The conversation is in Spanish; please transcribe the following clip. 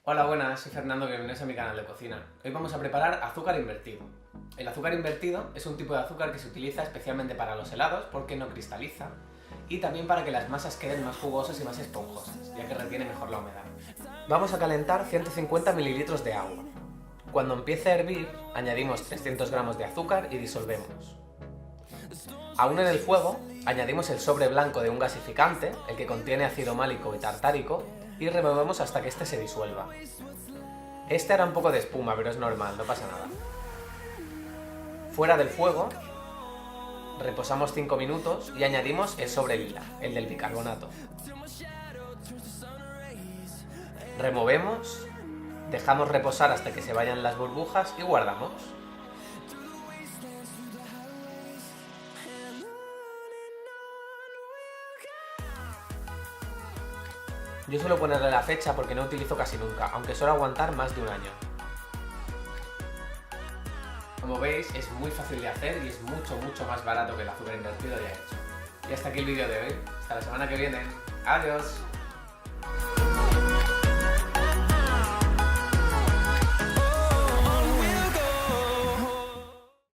Hola, buenas, soy Fernando, bienvenidos a mi canal de cocina. Hoy vamos a preparar azúcar invertido. El azúcar invertido es un tipo de azúcar que se utiliza especialmente para los helados porque no cristaliza y también para que las masas queden más jugosas y más esponjosas, ya que retiene mejor la humedad. Vamos a calentar 150 ml de agua. Cuando empiece a hervir, añadimos 300 gramos de azúcar y disolvemos. Aún en el fuego, añadimos el sobre blanco de un gasificante, el que contiene ácido málico y tartárico, y removemos hasta que este se disuelva. Este hará un poco de espuma, pero es normal, no pasa nada. Fuera del fuego, reposamos 5 minutos y añadimos el sobre lila, el del bicarbonato. Removemos, dejamos reposar hasta que se vayan las burbujas y guardamos. Yo suelo ponerle la fecha porque no utilizo casi nunca, aunque suele aguantar más de un año. Como veis, es muy fácil de hacer y es mucho más barato que el azúcar invertido ya hecho. Y hasta aquí el vídeo de hoy. Hasta la semana que viene. ¡Adiós!